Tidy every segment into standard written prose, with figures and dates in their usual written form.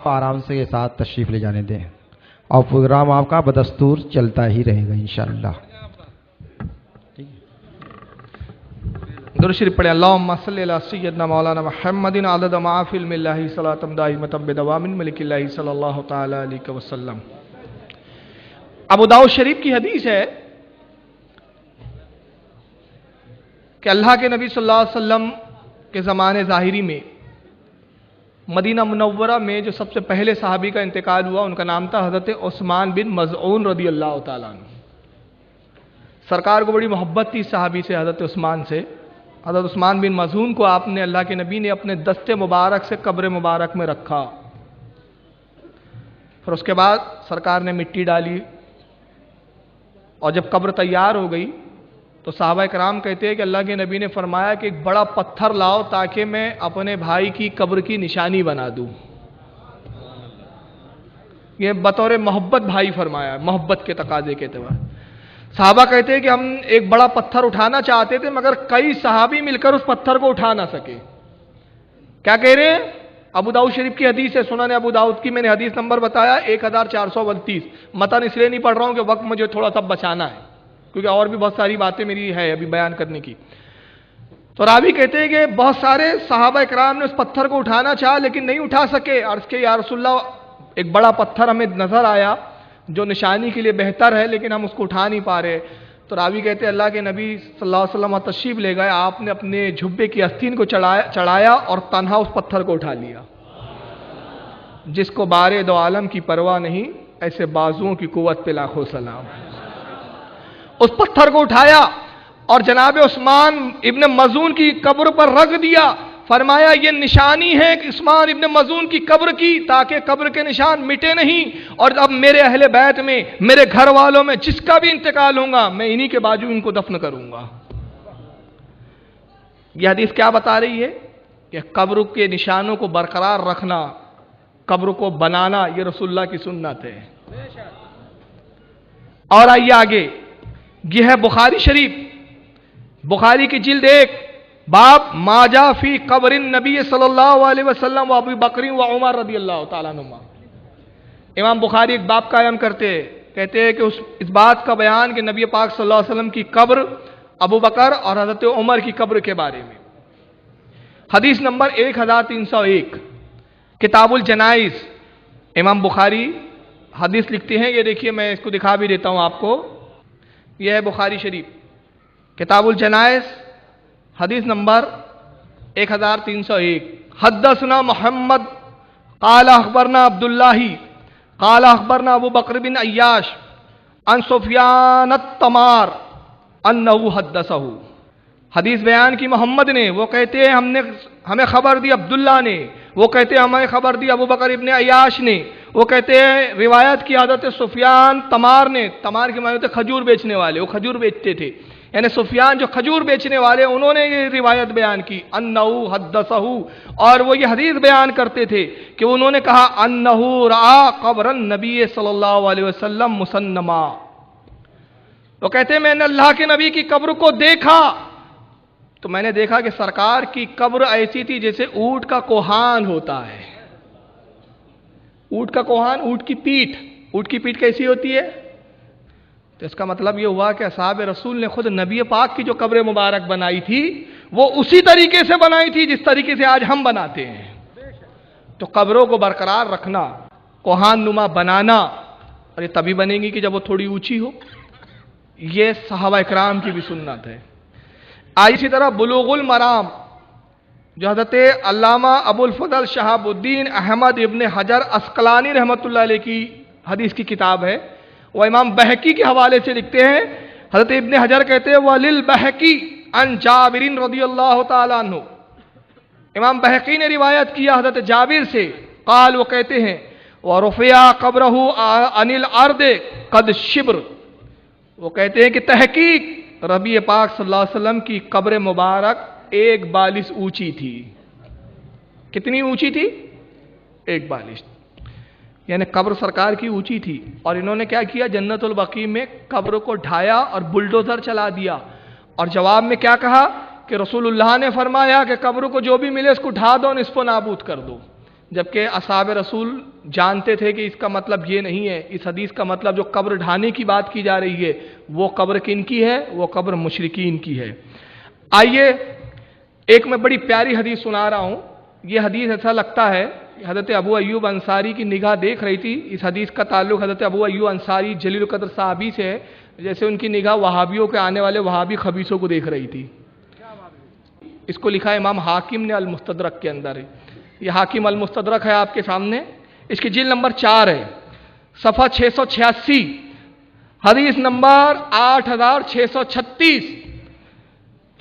آرام سے ساتھ تشریف لے جانے دیں اور پروگرام آپ کا بدستور چلتا ہی رہے گا انشاءاللہ۔ درود شریف پڑھیں۔ اللہم صلی علی سیدنا مولانا محمد عدد ما فی علم اللہ صلاۃ دائمۃ بدوام ملک اللہ صلی اللہ تعالی علیہ وسلم۔ ابو داؤد شریف کی حدیث ہے کہ اللہ کے نبی صلی اللہ علیہ وسلم کے زمانے ظاہری میں مدینہ منورہ میں جو سب سے پہلے صحابی کا انتقال ہوا ان کا نام تھا حضرت عثمان بن مظعون رضی اللہ تعالیٰ عنہ۔ سرکار کو بڑی محبت تھی صحابی سے، حضرت عثمان سے۔ حضرت عثمان بن مظعون کو آپ نے، اللہ کے نبی نے اپنے دست مبارک سے قبر مبارک میں رکھا۔ پھر اس کے بعد سرکار نے مٹی ڈالی اور جب قبر تیار ہو گئی تو صحابہ کرام کہتے ہیں کہ اللہ کے نبی نے فرمایا کہ ایک بڑا پتھر لاؤ تاکہ میں اپنے بھائی کی قبر کی نشانی بنا دوں۔ یہ بطور محبت بھائی فرمایا، محبت کے تقاضے کے اعتبار۔ صحابہ کہتے ہیں کہ ہم ایک بڑا پتھر اٹھانا چاہتے تھے مگر کئی صحابی مل کر اس پتھر کو اٹھا نہ سکے۔ کیا کہہ رہے ہیں؟ ابو داؤد شریف کی حدیث ہے، سنن ابو داؤد کی، میں نے حدیث نمبر بتایا 1432۔ متن اس لیے نہیں پڑھ رہا ہوں کہ وقت مجھے تھوڑا سا بچانا ہے کیونکہ اور بھی بہت ساری باتیں میری ہے ابھی بیان کرنے کی۔ تو راوی کہتے ہیں کہ بہت سارے صحابہ کرام نے اس پتھر کو اٹھانا چاہا لیکن نہیں اٹھا سکے۔ عرض کہ یا رسول اللہ ایک بڑا پتھر ہمیں نظر آیا جو نشانی کے لیے بہتر ہے لیکن ہم اس کو اٹھا نہیں پا رہے۔ تو راوی کہتے ہیں اللہ کے نبی صلی اللہ علیہ وسلم تشریف لے گئے، آپ نے اپنے جھبے کی آستین کو چڑھایا اور تنہا اس پتھر کو اٹھا لیا۔ جس کو بارے دو عالم کی پرواہ نہیں، ایسے بازوؤں کی قوت پہ لاکھوں سلام۔ اس پتھر کو اٹھایا اور جناب عثمان ابن مظعون کی قبر پر رکھ دیا۔ فرمایا یہ نشانی ہے کہ عثمان ابن مظعون کی قبر کی، تاکہ قبر کے نشان مٹے نہیں، اور اب میرے اہل بیت میں، میرے گھر والوں میں جس کا بھی انتقال ہوگا میں انہی کے باجو ان کو دفن کروں گا۔ یہ حدیث کیا بتا رہی ہے کہ قبر کے نشانوں کو برقرار رکھنا، قبر کو بنانا، یہ رسول اللہ کی سنت ہے۔ اور آئیے آگے، یہ ہے بخاری شریف، بخاری کی جلد 1، باب ما جاء فی قبر النبی صلی اللہ علیہ وسلم و ابی بکر و عمر رضی اللہ تعالیٰ عنہما۔ امام بخاری ایک باب قائم کرتے ہیں، کہتے ہیں کہ اس بات کا بیان کہ نبی پاک صلی اللہ علیہ وسلم کی قبر، ابو بکر اور حضرت عمر کی قبر کے بارے میں۔ حدیث نمبر 1301، کتاب الجنائز، امام بخاری حدیث لکھتے ہیں، یہ دیکھیے میں اس کو دکھا بھی دیتا ہوں آپ کو، یہ ہے بخاری شریف کتاب الجنائز حدیث نمبر 1301۔ حدثنا محمد قال اخبرنا عبداللہ قال اخبرنا ابو بکر بن عیاش عن سفیان التمار انہو حدثہ۔ حدیث بیان کی محمد نے، وہ کہتے ہیں ہمیں خبر دی عبداللہ نے، وہ کہتے ہیں ہمیں خبر دی ابو بکر ابن عیاش نے، وہ کہتے ہیں روایت کی حضرت سفیان تمار نے، تمار کے معنی ہوتے کھجور بیچنے والے، وہ کھجور بیچتے تھے، یعنی سفیان جو کھجور بیچنے والے انہوں نے یہ روایت بیان کی، انہو حدثہ، اور وہ یہ حدیث بیان کرتے تھے کہ انہوں نے کہا انہو رآ قبر النبی صلی اللہ علیہ وسلم مسنما۔ وہ کہتے ہیں میں نے اللہ کے نبی کی قبر کو دیکھا تو میں نے دیکھا کہ سرکار کی قبر ایسی تھی جیسے اونٹ کا کوہان ہوتا ہے۔ اونٹ کا کوہان، اونٹ کی پیٹھ کیسی ہوتی ہے؟ تو اس کا مطلب یہ ہوا کہ اصحاب رسول نے خود نبی پاک کی جو قبر مبارک بنائی تھی وہ اسی طریقے سے بنائی تھی جس طریقے سے آج ہم بناتے ہیں۔ تو قبروں کو برقرار رکھنا، کوہان نما بنانا، اور یہ تبھی بنے گی کہ جب وہ تھوڑی اونچی ہو، یہ صحابہ اکرام کی بھی سنت ہے۔ اسی طرح بلوغ المرام جو حضرت علامہ ابو الفضل شہاب الدین احمد ابن حجر عسقلانی رحمۃ اللہ علیہ کی حدیث کی کتاب ہے، وہ امام بہقی کے حوالے سے لکھتے ہیں، حضرت ابن حجر کہتے ہیں وَلِلْبَحَقِ عن جابر رضی اللہ تعالیٰ عنہ، امام بہقی نے روایت کیا حضرت جابر سے، قال، وہ کہتے ہیں وَرُفِعَ قَبْرَهُ عَنِ الْأَرْضِ قَدْ شِبْرٍ، وہ کہتے ہیں کہ تحقیق ربی پاک صلی اللہ علیہ وسلم کی قبر مبارک 1 بالش اونچی تھی۔ کتنی اونچی تھی؟ 1 بالش، یعنی قبر سرکار کی اونچی تھی، اور انہوں نے کیا کیا؟ جنت البقیع میں قبر کو ڈھایا اور بلڈوزر چلا دیا، اور جواب میں کیا کہا کہ رسول اللہ نے فرمایا کہ قبر کو جو بھی ملے اس کو ڈھا دو، نصف و نابود کر دو۔ جبکہ اصحاب رسول جانتے تھے کہ اس کا مطلب یہ نہیں ہے، اس حدیث کا مطلب جو قبر ڈھانے کی بات کی جا رہی ہے وہ قبر کن کی ہے؟ وہ قبر مشرکین کی ہے۔ آئیے ایک میں بڑی پیاری حدیث سنا رہا ہوں۔ یہ حدیث ایسا لگتا ہے حضرت ابو ایوب انصاری کی نگاہ دیکھ رہی تھی، اس حدیث کا تعلق حضرت ابو ایوب انصاری جلیل القدر صحابی سے ہے، جیسے ان کی نگاہ وہابیوں کے آنے والے وہابی خبیثوں کو دیکھ رہی تھی۔ اس کو لکھا ہے امام حاکم نے المستدرک کے اندر ہے، یہ حاکم المستدرک ہے آپ کے سامنے، اس کی جلد نمبر 4 ہے، صفحہ 686، حدیث نمبر 8636،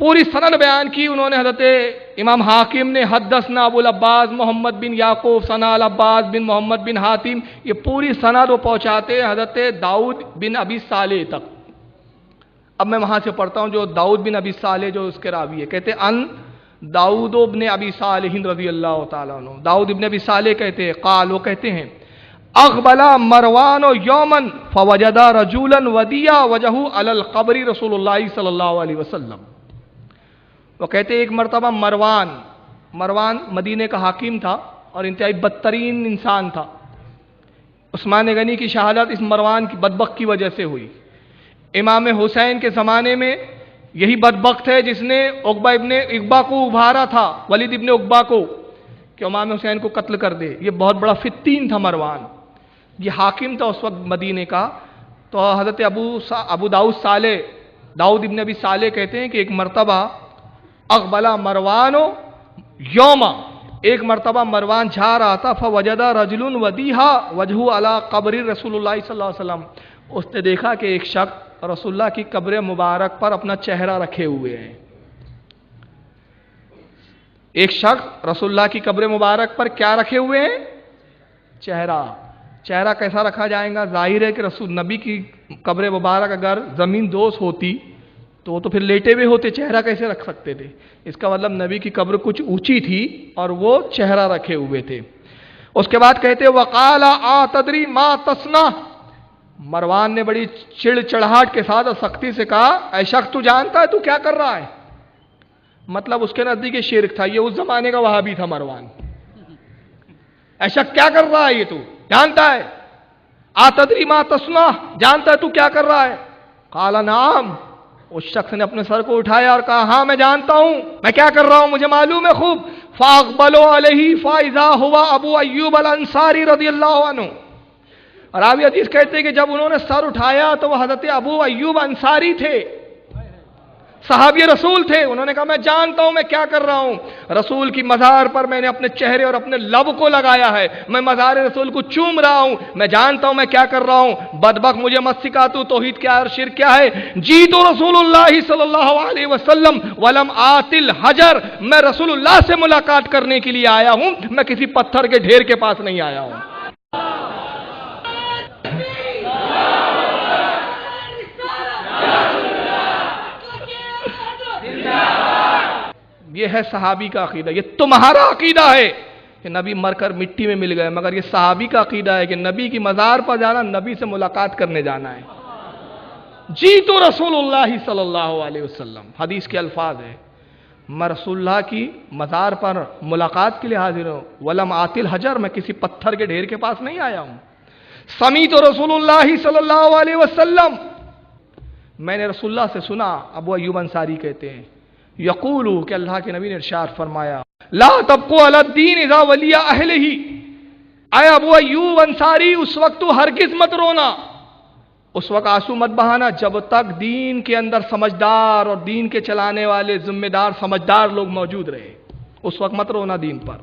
پوری سند بیان کی انہوں نے حضرت امام حاکم نے۔ حدثنا ابو العباس محمد بن یعقوب ثنا العباس بن محمد بن حاتم، یہ پوری سند وہ پہنچاتے حضرت داؤد بن ابی صالح تک۔ اب میں وہاں سے پڑھتا ہوں جو داؤد بن ابی صالح جو اس کے راوی ہے، کہتے ان داؤد بن ابی صالح رضی اللہ تعالیٰ عنہ، داؤد بن ابی صالح کہتے ہیں، قال وہ کہتے ہیں اقبلا مروان یومن فوجد رجولا ودیا وجہ علی القبر رسول اللہ صلی اللہ علیہ وسلم۔ وہ کہتے ہیں ایک مرتبہ مروان مدینے کا حاکم تھا اور انتہائی بدترین انسان تھا۔ عثمان غنی کی شہادت اس مروان کی بدبخت کی وجہ سے ہوئی۔ امام حسین کے زمانے میں یہی بدبخت ہے جس نے عقبہ ابن عقبہ کو ابھارا تھا، ولید ابن عقبہ کو، کہ امام حسین کو قتل کر دے۔ یہ بہت بڑا فتین تھا مروان، یہ حاکم تھا اس وقت مدینے کا۔ تو حضرت ابو داؤد ابن ابی صالح کہتے ہیں کہ ایک مرتبہ اقبلا مروانو یوما، ایک مرتبہ مروان جا رہا تھا، فوجد رجل ودیہا وجہ علی قبر رسول اللہ صلی اللہ علیہ وسلم، اس نے دیکھا کہ ایک شخص رسول اللہ کی قبر مبارک پر اپنا چہرہ رکھے ہوئے ہیں۔ ایک شخص رسول اللہ کی قبر مبارک پر کیا رکھے ہوئے ہیں؟ چہرہ کیسا رکھا جائے گا؟ ظاہر ہے کہ رسول نبی کی قبر مبارک اگر زمین دوز ہوتی تو وہ تو پھر لیٹے ہوئے ہوتے، چہرہ کیسے رکھ سکتے تھے؟ اس کا مطلب نبی کی قبر کچھ اونچی تھی اور وہ چہرہ رکھے ہوئے تھے۔ اس کے بعد کہتے وقال تدری ما تصنع، مروان نے بڑی چڑچڑاہٹ کے ساتھ اور سختی سے کہا اے شخص تو جانتا ہے تو کیا کر رہا ہے؟ مطلب اس کے نزدیک یہ شرک تھا، یہ اس زمانے کا وہابی تھا مروان۔ اے شخص کیا کر رہا ہے؟ یہ تو جانتا ہے؟ تدری ما تصنع، جانتا ہے تو کیا کر رہا ہے؟ قال نعم، اس شخص نے اپنے سر کو اٹھایا اور کہا ہاں میں جانتا ہوں میں کیا کر رہا ہوں، مجھے معلوم ہے خوب۔ فاقبلوا علیہ فاذا ہوا ابو ایوب الانصاری رضی اللہ عنہ، راوی حدیث کہتے ہیں کہ جب انہوں نے سر اٹھایا تو وہ حضرت ابو ایوب انصاری تھے، صحابی رسول تھے۔ انہوں نے کہا میں جانتا ہوں میں کیا کر رہا ہوں، رسول کی مزار پر میں نے اپنے چہرے اور اپنے لب کو لگایا ہے، میں مزار رسول کو چوم رہا ہوں، میں جانتا ہوں میں کیا کر رہا ہوں۔ بدبخت مجھے مت سکھا تو توحید کیا ہے اور شرک کیا ہے۔ جی تو رسول اللہ صلی اللہ علیہ وسلم ولم آت الحجر، میں رسول اللہ سے ملاقات کرنے کے لیے آیا ہوں، میں کسی پتھر کے ڈھیر کے پاس نہیں آیا ہوں۔ یہ ہے صحابی کا عقیدہ، یہ تمہارا عقیدہ ہے کہ نبی مر کر مٹی میں مل گئے، مگر یہ صحابی کا عقیدہ ہے کہ نبی کی مزار پر جانا، نبی سے ملاقات کرنے جانا ہے۔ جی تو رسول اللہ صلی اللہ علیہ وسلم، حدیث کے الفاظ ہے، میں رسول اللہ کی مزار پر ملاقات کے لیے حاضر ہوں، ولم آت الحجر، میں کسی پتھر کے ڈھیر کے پاس نہیں آیا ہوں۔ سمیت رسول اللہ صلی اللہ علیہ وسلم، میں نے رسول اللہ سے سنا، ابو ایوب انصاری کہتے ہیں، یقولو کہ اللہ کے نبی نے ارشاد فرمایا لا تبقوا علی الدین اذا ولی اہلہ، اے ابو ایوب انصاری اس وقت تو ہرگز مت رونا، اس وقت آنسو مت بہانا جب تک دین کے اندر سمجھدار اور دین کے چلانے والے ذمہ دار سمجھدار لوگ موجود رہے، اس وقت مت رونا دین پر،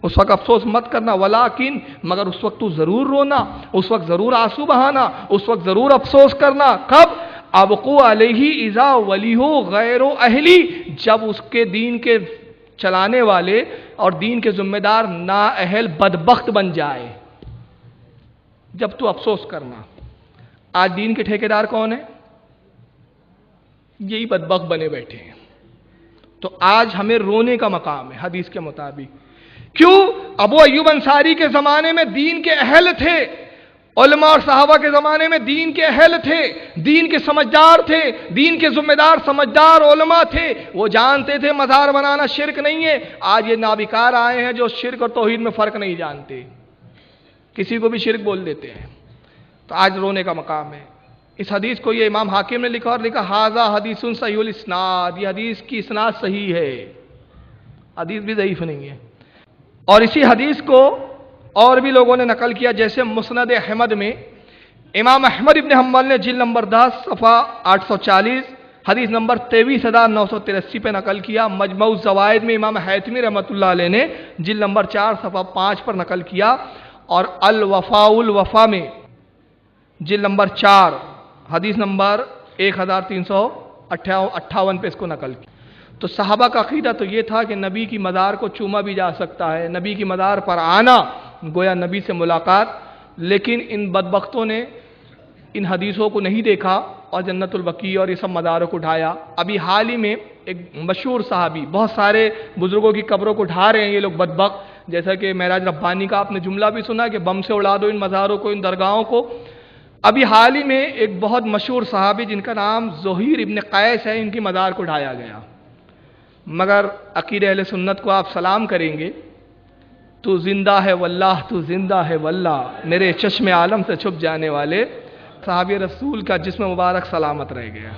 اس وقت افسوس مت کرنا، ولیکن مگر اس وقت تو ضرور رونا، اس وقت ضرور آنسو بہانا، اس وقت ضرور افسوس کرنا، کب؟ ابقوا علیہ اذا ولیہ غیر اہلی، جب اس کے دین کے چلانے والے اور دین کے ذمہ دار نااہل بدبخت بن جائے، جب تو افسوس کرنا۔ آج دین کے ٹھیکیدار کون ہیں؟ یہی بدبخت بنے بیٹھے ہیں۔ تو آج ہمیں رونے کا مقام ہے حدیث کے مطابق۔ کیوں؟ ابو ایوب انصاری کے زمانے میں دین کے اہل تھے، علماء اور صحابہ کے زمانے میں دین کے اہل تھے، دین کے سمجھدار تھے، دین کے ذمہ دار سمجھدار علماء تھے، وہ جانتے تھے مزار بنانا شرک نہیں ہے۔ آج یہ نابکار آئے ہیں جو شرک اور توحید میں فرق نہیں جانتے، کسی کو بھی شرک بول دیتے ہیں، تو آج رونے کا مقام ہے۔ اس حدیث کو یہ امام حاکم نے لکھا اور لکھا ھذا حدیث صحیح الاسناد، یہ حدیث کی اسناد صحیح ہے، حدیث بھی ضعیف نہیں ہے۔ اور اسی حدیث کو اور بھی لوگوں نے نقل کیا، جیسے مسند احمد میں امام احمد ابن حنبل نے جلد نمبر 10 صفحہ 840 حدیث نمبر 23,983 پہ نقل کیا۔ مجموع الزوائد میں امام حیثمی رحمۃ اللہ علیہ نے جلد نمبر 4 صفحہ 5 پر نقل کیا، اور الوفاء الوفا میں جلد نمبر 4 حدیث نمبر 1358 پہ اس کو نقل کیا۔ تو صحابہ کا عقیدہ تو یہ تھا کہ نبی کی مزار کو چوما بھی جا سکتا ہے، نبی کی مزار پر آنا گویا نبی سے ملاقات، لیکن ان بدبختوں نے ان حدیثوں کو نہیں دیکھا اور جنت البقیع اور یہ سب مزاروں کو ڈھایا۔ ابھی حال ہی میں ایک مشہور صحابی، بہت سارے بزرگوں کی قبروں کو ڈھا رہے ہیں یہ لوگ بدبخت، جیسا کہ معراج ربانی کا آپ نے جملہ بھی سنا کہ بم سے اڑا دو ان مزاروں کو، ان درگاہوں کو۔ ابھی حال ہی میں ایک بہت مشہور صحابی جن کا نام زہیر ابن قیس ہے، ان کی مزار کو ڈھایا گیا، مگر عقیدہ اہل سنت کو آپ سلام کریں گے، تو زندہ ہے واللہ، تو زندہ ہے واللہ، میرے چشم عالم سے چھپ جانے والے صحابی رسول کا جسم مبارک سلامت رہ گیا۔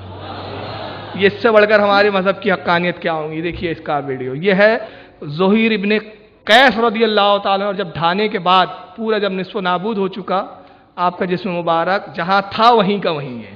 یہ اس سے بڑھ کر ہمارے مذہب کی حقانیت کیا ہوں گی؟ دیکھیے اس کا ویڈیو، یہ ہے زہیر ابن قیس رضی اللہ تعالیٰ، اور جب ڈھانے کے بعد پورا جب نصف و نابود ہو چکا، آپ کا جسم مبارک جہاں تھا وہیں کا وہیں ہے۔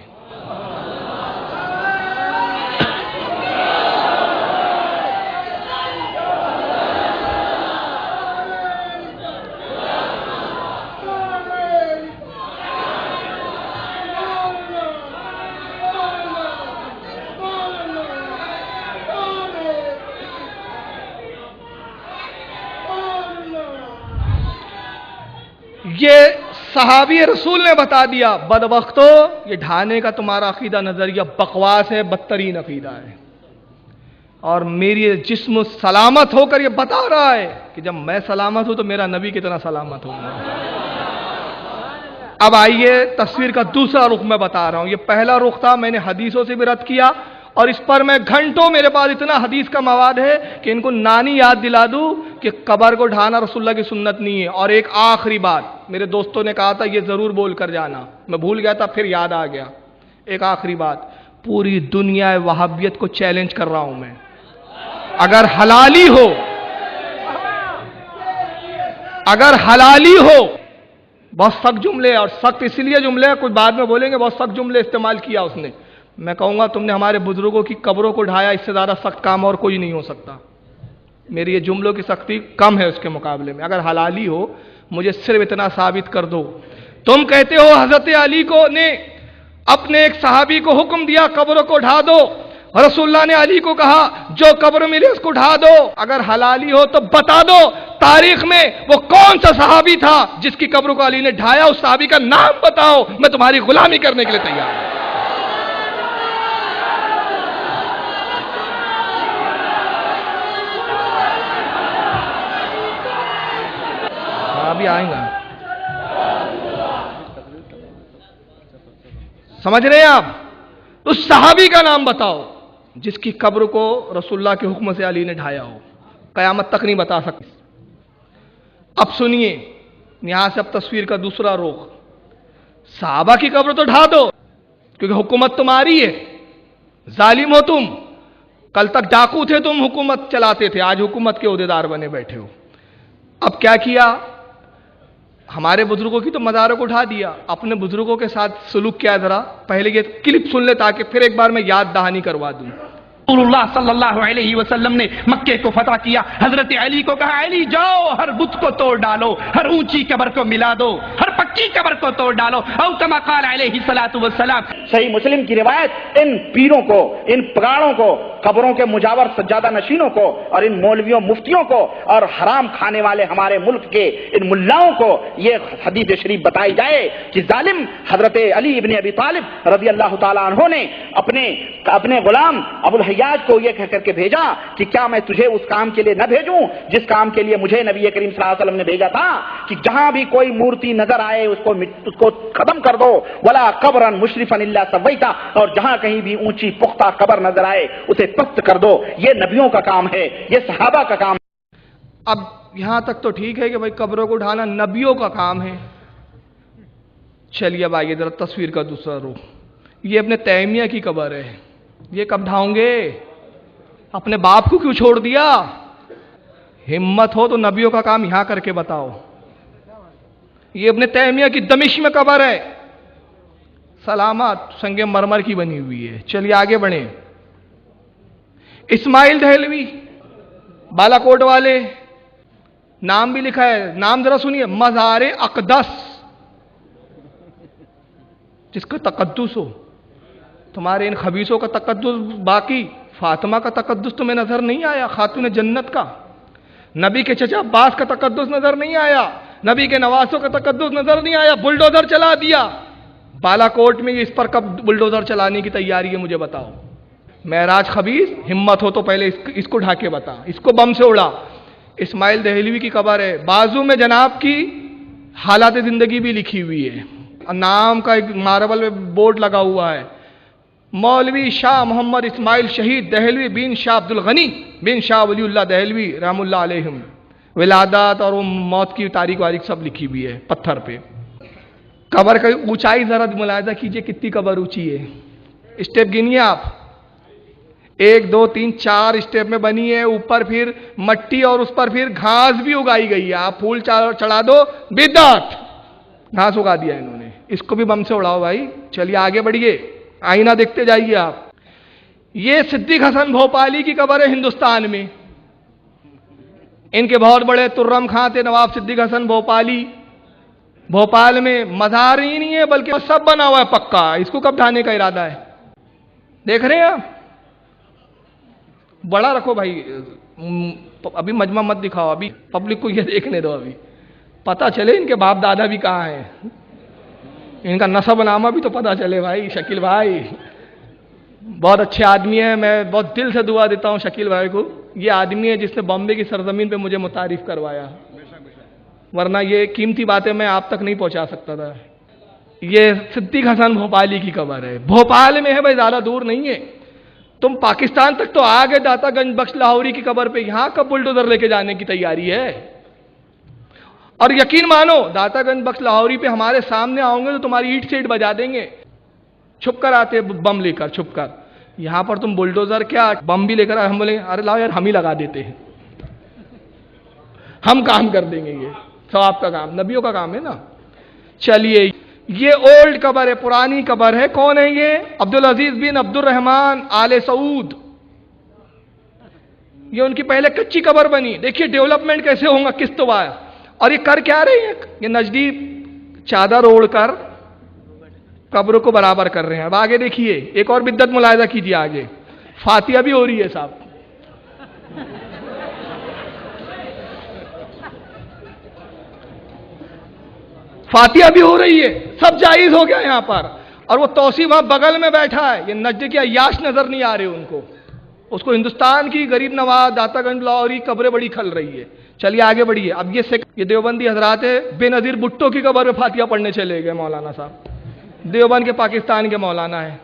یہ صحابی رسول نے بتا دیا، بدبختو یہ ڈھانے کا تمہارا عقیدہ نظریہ بکواس ہے، بدترین عقیدہ ہے، اور میری جسم سلامت ہو کر یہ بتا رہا ہے کہ جب میں سلامت ہوں تو میرا نبی کتنا سلامت ہوگا۔ اب آئیے تصویر کا دوسرا رخ میں بتا رہا ہوں۔ یہ پہلا رخ تھا، میں نے حدیثوں سے بھی رد کیا، اور اس پر میں گھنٹوں، میرے پاس اتنا حدیث کا مواد ہے کہ ان کو نانی یاد دلا دوں کہ قبر کو ڈھانا رسول اللہ کی سنت نہیں ہے۔ اور ایک آخری بات، میرے دوستوں نے کہا تھا یہ ضرور بول کر جانا، میں بھول گیا تھا، پھر یاد آ گیا۔ ایک آخری بات، پوری دنیا وہابیت کو چیلنج کر رہا ہوں میں، اگر حلالی ہو، بہت سخت جملے، اور سخت اس لیے جملے کچھ بعد میں بولیں گے، بہت سخت جملے استعمال کیا اس نے، میں کہوں گا تم نے ہمارے بزرگوں کی قبروں کو ڈھایا، اس سے زیادہ سخت کام اور کوئی نہیں ہو سکتا۔ میری یہ جملوں کی سختی کم ہے اس کے مقابلے میں، اگر حلالی ہو مجھے صرف اتنا ثابت کر دو۔ تم کہتے ہو حضرت علی کو نے اپنے ایک صحابی کو حکم دیا قبروں کو ڈھا دو، رسول اللہ نے علی کو کہا جو قبر ملے اس کو ڈھا دو، اگر حلالی ہو تو بتا دو تاریخ میں وہ کون سا صحابی تھا جس کی قبر کو علی نے ڈھایا، اس صحابی کا نام بتاؤ، میں تمہاری غلامی کرنے کے لیے تیار ہوں۔ ابھی آئیں گا، سمجھ رہے ہیں آپ؟ اس صحابی کا نام بتاؤ جس کی قبر کو رسول اللہ کے حکم سے علی نے ڈھایا ہو، قیامت تک نہیں بتا سکتے۔ اب سنیے یہاں سے اب تصویر کا دوسرا رخ، صحابہ کی قبر تو ڈھا دو کیونکہ حکومت تمہاری ہے، ظالم ہو تم، کل تک ڈاکو تھے تم، حکومت چلاتے تھے، آج حکومت کے عہدیدار بنے بیٹھے ہو۔ اب کیا کیا؟ ہمارے بزرگوں کی تو مزاروں کو اٹھا دیا، اپنے بزرگوں کے ساتھ سلوک کیا ذرا، پہلے یہ کلپ سن لے تاکہ پھر ایک بار میں یاد دہانی کروا دوں۔ رسول اللہ صلی اللہ علیہ وسلم نے مکے کو فتح کیا، حضرت علی کو کہا علی جاؤ ہر بت کو توڑ ڈالو، ہر اونچی قبر کو ملا دو، ہر پکی قبر کو توڑ ڈالو، او کما قال علیہ الصلوۃ والسلام۔ صحیح مسلم کی روایت، ان پیروں کو، ان پراڑوں کو قبروں کے مجاور سجادہ نشینوں کو اور ان مولویوں مفتیوں کو اور حرام کھانے والے ہمارے ملک کے ان ملاؤں کو یہ حدیث شریف بتائی جائے کہ ظالم حضرت علی ابن ابی طالب رضی اللہ تعالیٰ عنہ نے اپنے غلام ابو الحیاج کو یہ کہہ کر کے بھیجا کہ کیا میں تجھے اس کام کے لیے نہ بھیجوں جس کام کے لیے مجھے نبی کریم صلی اللہ علیہ وسلم نے بھیجا تھا، کہ جہاں بھی کوئی مورتی نظر آئے اس کو ختم کر دو، ولا قبرا مشرفا الا سویتا، اور جہاں کہیں بھی اونچی پختہ قبر نظر آئے اسے پست کر دو۔ یہ نبیوں کا کام ہے، یہ صحابہ کا کام ہے۔ اب یہاں تک تو ٹھیک ہے کہ بھائی قبروں کو اٹھانا نبیوں کا کام ہے۔ چلیے اب آئیے ذرا تصویر کا دوسرا رخ۔ یہ اپنے تیمیہ کی قبر ہے، یہ کب ڈھاؤں گے؟ اپنے باپ کو کیوں چھوڑ دیا؟ ہمت ہو تو نبیوں کا کام یہاں کر کے بتاؤ۔ یہ ابن تیمیہ کی دمشق میں قبر ہے، سلامت سنگ مرمر کی بنی ہوئی ہے۔ چلیے آگے بڑھیں۔ اسماعیل دہلوی بالا کوٹ والے، نام بھی لکھا ہے، نام ذرا سنیے، مزار اقدس، جس کا تقدس ہو۔ تمہارے ان خبیثوں کا تقدس باقی، فاطمہ کا تقدس تمہیں نظر نہیں آیا، خاتون جنت کا؟ نبی کے چچا عباس کا تقدس نظر نہیں آیا؟ نبی کے نواسوں کا تقدس نظر نہیں آیا؟ بلڈوزر چلا دیا بالا کوٹ میں۔ اس پر کب بلڈوزر چلانے کی تیاری ہے مجھے بتاؤ؟ معراج خبیث، ہمت ہو تو پہلے اس کو ڈھا کے بتا، اس کو بم سے اڑا۔ اسماعیل دہلوی کی قبر ہے، بازو میں جناب کی حالات زندگی بھی لکھی ہوئی ہے، نام کا ایک ماربل میں بورڈ لگا ہوا ہے، مولوی شاہ محمد اسماعیل شہید دہلوی بن شاہ عبد الغنی بن شاہ ولی اللہ دہلوی رحم اللہ علیہم، ولادت اور موت کی تاریخ واریخ سب لکھی ہوئی ہے پتھر پہ۔ قبر کا اونچائی ذرا ملاحظہ کیجئے، کتنی قبر اونچی ہے، اسٹیپ گنیے آپ، 1 2 3 4 اسٹیپ میں بنی ہے، اوپر پھر مٹی اور اس پر پھر گھاس بھی اگائی گئی ہے۔ آپ پھول چڑھا دو، بدعت، گھاس اگا دیا انہوں نے، اس کو بھی بم سے اڑاؤ بھائی۔ چلیے آگے بڑھیے، آئینہ دیکھتے جائیے آپ۔ یہ صدیق حسن بھوپالی کی قبر ہے ہندوستان میں، ان کے بہت بڑے ترم خاں تھے نواب صدیق حسن بھوپالی۔ بھوپال میں مزار ہی نہیں ہے بلکہ سب بنا ہوا ہے پکا، اس کو کب ڈھانے کا ارادہ ہے؟ دیکھ رہے ہیں آپ؟ بڑا رکھو بھائی، ابھی مجمع مت دکھاؤ، ابھی پبلک کو یہ دیکھنے دو، ابھی پتہ چلے ان کے باپ دادا بھی کہاں ہیں، ان کا نسب نامہ بھی تو پتہ چلے بھائی۔ شکیل بھائی بہت اچھے آدمی ہیں، میں بہت دل سے دعا دیتا ہوں شکیل بھائی کو، یہ آدمی ہے جس نے بامبے کی سرزمین پہ مجھے متعارف کروایا، ورنہ یہ قیمتی باتیں میں آپ تک نہیں پہنچا سکتا تھا۔ یہ صدیق حسن بھوپالی کی قبر ہے، بھوپال میں ہے بھائی، زیادہ دور نہیں ہے۔ تم پاکستان تک تو آ گئے، داتا گنج بخش لاہوری کی قبر پہ، یہاں کب بلڈوزر لے کے جانے کی تیاری ہے؟ اور یقین مانو داتا گنج بخش لاہوری پہ ہمارے سامنے آؤں گے تو تمہاری اینٹ سے اینٹ بجا دیں گے، چھپ کر آتے بم لے کر، چھپ کر۔ یہاں پر تم بلڈوزر کیا بم بھی لے کر آئے، ہم بولیں ارے لاؤ یار ہم ہی لگا دیتے ہیں، ہم کام کر دیں گے، یہ ثواب کا کام، نبیوں کا کام ہے نا۔ چلیے یہ اولڈ قبر ہے، پرانی قبر ہے، کون ہے یہ؟ عبدالعزیز بن عبد الرحمن آل سعود، یہ ان کی پہلے کچی قبر بنی، دیکھیے ڈیولپمنٹ کیسے ہوگا قسط وار۔ اور یہ کر کیا رہے ہیں؟ یہ نجدی چادر اوڑھ کر قبروں کو برابر کر رہے ہیں۔ اب آگے دیکھیے، ایک اور بدعت ملاحظہ کیجیے، آگے فاتحہ بھی ہو رہی ہے صاحب، فاتحہ بھی ہو رہی ہے، سب جائز ہو گیا یہاں پر۔ اور وہ توسیع وہاں بغل میں بیٹھا ہے، یہ نجد کے عیاش نظر نہیں آ رہے ان کو، اس کو ہندوستان کی غریب نواز داتا گنج لاہوری قبریں بڑی کھل رہی ہے۔ چلیے آگے بڑھیے، اب یہ دیوبندی حضرات ہے، بے نظیر بھٹو کی قبر پہ فاتحہ پڑھنے چلے گئے مولانا صاحب، دیوبند کے پاکستان کے مولانا ہے،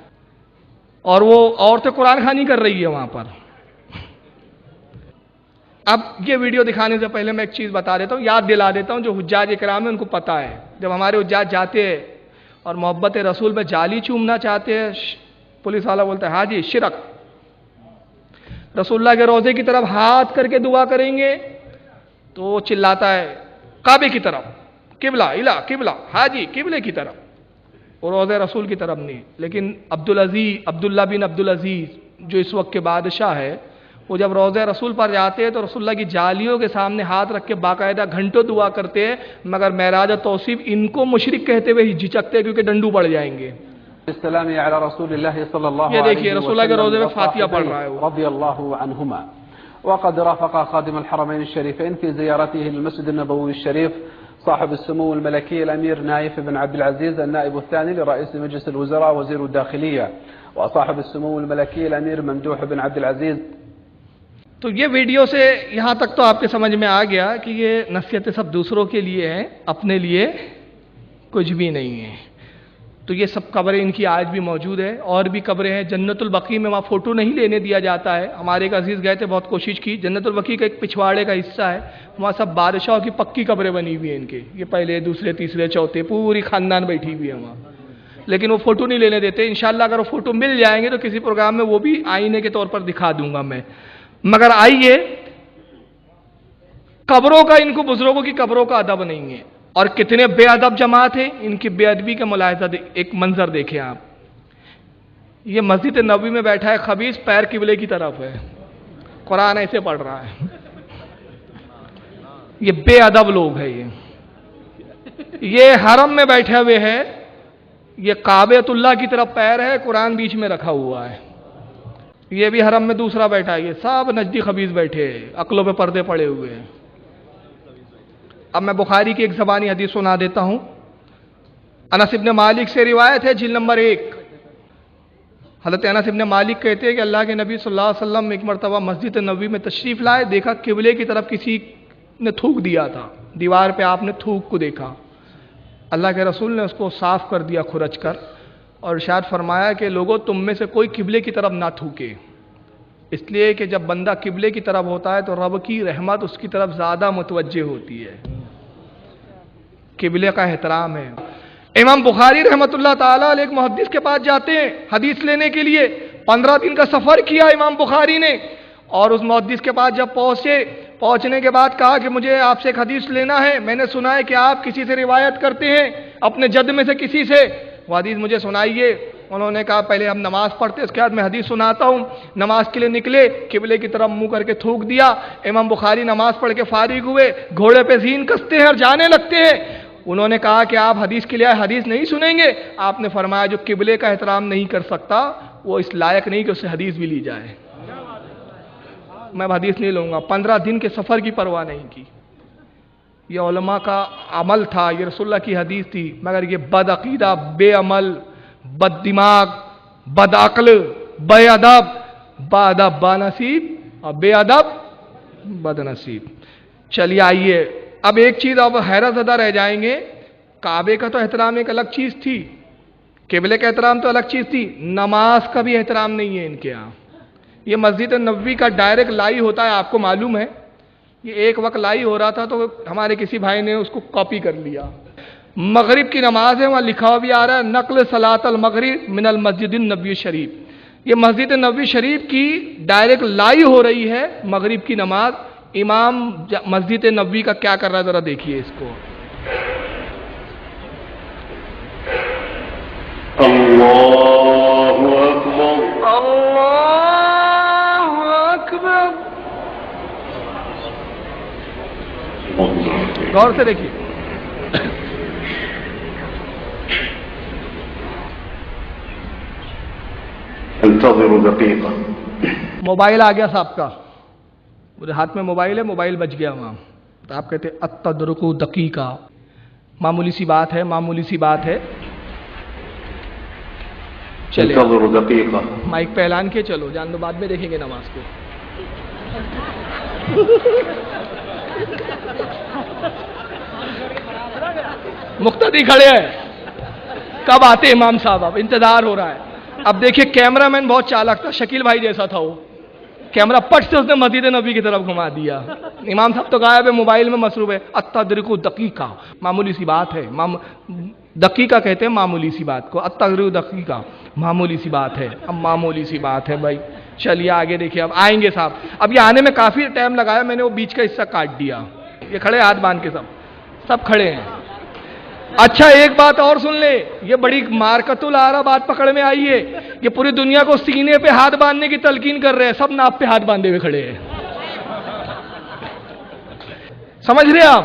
اور وہ عورتیں قرآن خوانی کر رہی ہے وہاں پر۔ اب یہ ویڈیو دکھانے سے پہلے میں ایک چیز بتا دیتا ہوں، یاد دلا دیتا ہوں، جو حجاج اکرام ہیں ان کو پتہ ہے، جب ہمارے حجاج جاتے ہیں اور محبت رسول پہ جالی چومنا چاہتے ہیں، پولیس والا بولتا ہے ہاں جی شرک، رسول اللہ کے روضے کی طرف ہاتھ کر کے دعا کریں گے تو وہ چلاتا ہے کعبے کی طرف، قبلہ الہ قبلہ، ہاں جی قبلے کی طرف، وہ روضہ رسول کی طرف نہیں۔ لیکن عبداللہ بن عبدالعزیز جو اس وقت کے بادشاہ ہے، وہ جب روضہ رسول پر جاتے ہیں تو رسول اللہ کی جالیوں کے سامنے ہاتھ رکھ کے باقاعدہ گھنٹوں دعا کرتے ہیں، مگر معراج و توصیف ان کو مشرک کہتے ہوئے جھجکتے کیونکہ ڈنڈو پڑ جائیں گے، السلام على رسول الله صلى الله یہ عليه دیکھیے رسول اللہ کے روزے میں فاتحہ پڑھ رہا ہے وہ. رضي الله عنهما. وقد رافق خادم الحرمين الشريفين في زيارته للمسجد النبوي الشريف صاحب السمو الملكي الأمير نايف بن عبد العزيز النائب الثاني لرئيس مجلس الوزراء وزير الداخلية، وصاحب السمو الملكي الأمير ممدوح بن عبد العزيز. تو یہ ویڈیو سے یہاں تک تو آپ کے سمجھ میں آ گیا کہ یہ نصیحتیں سب دوسروں کے لیے ہیں، اپنے لیے کچھ بھی نہیں ہے. تو یہ سب قبریں ان کی آج بھی موجود ہے، اور بھی قبریں ہیں. جنت البقیع میں وہاں فوٹو نہیں لینے دیا جاتا ہے. ہمارے ایک عزیز گئے تھے، بہت کوشش کی. جنت البقیع کا ایک پچھواڑے کا حصہ ہے، وہاں سب بادشاہوں کی پکی قبریں بنی ہوئی ہیں ان کے. یہ پہلے دوسرے تیسرے چوتھے پوری خاندان بیٹھی ہوئی ہے وہاں، لیکن وہ فوٹو نہیں لینے دیتے. انشاءاللہ اگر وہ فوٹو مل جائیں گے تو کسی پروگرام میں وہ بھی آئینے کے طور پر دکھا دوں گا میں. مگر آئیے، قبروں کا ان کو بزرگوں کی قبروں کا ادب نہیں ہے. اور کتنے بے ادب جماعت ہیں، ان کی بے ادبی کا ملاحظہ ایک منظر دیکھیں آپ. یہ مسجد نبوی میں بیٹھا ہے خبیث، پیر قبلے کی طرف ہے، قرآن ایسے پڑھ رہا ہے. یہ بے ادب لوگ ہیں. یہ حرم میں بیٹھے ہوئے ہیں، یہ کعبۃ اللہ کی طرف پیر ہے، قرآن بیچ میں رکھا ہوا ہے. یہ بھی حرم میں دوسرا بیٹھا ہے. یہ سب نجدی خبیث بیٹھے ہیں، عقلوں پہ پردے پڑے ہوئے ہیں. اب میں بخاری کی ایک زبانی حدیث سنا دیتا ہوں. انس ابن مالک سے روایت ہے، جلد نمبر 1. حضرت انس ابن مالک کہتے ہیں کہ اللہ کے نبی صلی اللہ علیہ وسلم ایک مرتبہ مسجد نبوی میں تشریف لائے، دیکھا قبلے کی طرف کسی نے تھوک دیا تھا. دیوار پہ آپ نے تھوک کو دیکھا. اللہ کے رسول نے اس کو صاف کر دیا کھرچ کر، اور ارشاد فرمایا کہ لوگوں تم میں سے کوئی قبلے کی طرف نہ تھوکے، اس لیے کہ جب بندہ قبلے کی طرف ہوتا ہے تو رب کی رحمت اس کی طرف زیادہ متوجہ ہوتی ہے. قبلے کا احترام ہے. امام بخاری رحمۃ اللہ تعالیٰ علیہ ایک محدث کے پاس جاتے ہیں حدیث لینے کے لیے. 15 دن کا سفر کیا امام بخاری نے، اور اس محدث کے پاس جب پہنچنے کے بعد کہا کہ مجھے آپ سے ایک حدیث لینا ہے، میں نے سنا ہے کہ آپ کسی سے روایت کرتے ہیں، اپنے جد میں سے کسی سے، وہ حدیث مجھے سنائیے. انہوں نے کہا پہلے ہم نماز پڑھتے، اس کے بعد میں حدیث سناتا ہوں. نماز کے لیے نکلے، قبلے کی طرف منہ کر کے تھوک دیا. امام بخاری نماز پڑھ کے فارغ ہوئے، گھوڑے پہ زین کستے ہیں اور جانے لگتے ہیں. انہوں نے کہا کہ آپ حدیث کے لیے حدیث نہیں سنیں گے؟ آپ نے فرمایا جو قبلے کا احترام نہیں کر سکتا وہ اس لائق نہیں کہ اس سے حدیث بھی لی جائے. میں حدیث نہیں لوں گا. 15 دن کے سفر کی پرواہ نہیں کی. یہ علماء کا عمل تھا، یہ رسول اللہ کی حدیث تھی. مگر یہ بد عقیدہ، بے عمل، بد دماغ، بد عقل، بے ادب، با نصیب اور بے ادب بد نصیب. چلیے آئیے، اب ایک چیز اب حیرت زدہ رہ جائیں گے. کعبے کا تو احترام ایک الگ چیز تھی، قبلے کا احترام تو الگ چیز تھی، نماز کا بھی احترام نہیں ہے ان کے ہاں. یہ مسجد نبوی کا ڈائریکٹ لائی ہوتا ہے، آپ کو معلوم ہے. یہ ایک وقت لائی ہو رہا تھا تو ہمارے کسی بھائی نے اس کو کاپی کر لیا. مغرب کی نماز ہے، وہاں لکھا ہوا بھی آ رہا ہے نقل صلاۃ المغرب من المسجد النبوی شریف. یہ مسجد نبوی شریف کی ڈائریکٹ لائی ہو رہی ہے مغرب کی نماز. امام مسجد نبوی کا کیا کر رہا ہے ذرا دیکھیے اس کو. اللہ اکبر اللہ اکبر. غور سے دیکھیے. انتظروا دقیقہ. موبائل آ گیا صاحب کا، میرے ہاتھ میں موبائل ہے، موبائل بچ گیا وہاں. تو آپ کہتے اتدرکو دقیقہ، معمولی سی بات ہے، معمولی سی بات ہے. چلے انتظروا دقیقہ. مائک پہ اعلان کے چلو، جان دو بعد میں دیکھیں گے نماز کو. مقتدی کھڑے ہیں، کب آتے امام صاحب؟ اب انتظار ہو رہا ہے. اب دیکھیے کیمرہ مین بہت چالاک تھا، شکیل بھائی جیسا تھا وہ. کیمرہ پٹ سے اس نے مسجد نبی کی طرف گھما دیا. امام صاحب تو غائب ہے، موبائل میں مصروف ہے. اتدرکو دقیقہ، معمولی سی بات ہے. دقیقہ کہتے ہیں معمولی سی بات کو. اتدرکو دقیقہ معمولی سی بات ہے. اب معمولی سی بات ہے بھائی. چلیے آگے دیکھیے، اب آئیں گے صاحب. اب یہ آنے میں کافی ٹائم لگایا، میں نے وہ بیچ کا حصہ کاٹ دیا. یہ کھڑے ہاتھ باندھ کے، سب کھڑے ہیں. اچھا ایک بات اور سن لے، یہ بڑی مارکت العرا بات پکڑ میں آئی ہے. یہ پوری دنیا کو سینے پہ ہاتھ باندھنے کی تلقین کر رہے ہیں، سب ناپ پہ ہاتھ باندھے ہوئے کھڑے ہیں. سمجھ رہے آپ؟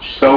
استو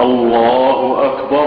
الله أكبر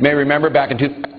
may remember back in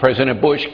President Bush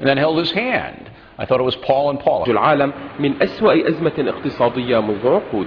and then held his hand. I thought it was Paul and Paula. العالم من أسوأ أزمة اقتصادية منذ عقود.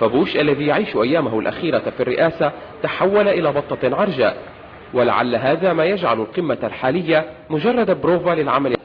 فبوش الذي يعيش أيامه الأخيرة في الرئاسة تحول إلى بطة عرجاء، ولعل هذا ما يجعل القمة الحالية مجرد بروفا للعمل.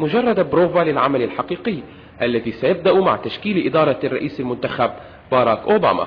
مجرد بروفا للعمل الحقيقي الذي سيبدأ مع تشكيل إدارة الرئيس المنتخب باراك أوباما.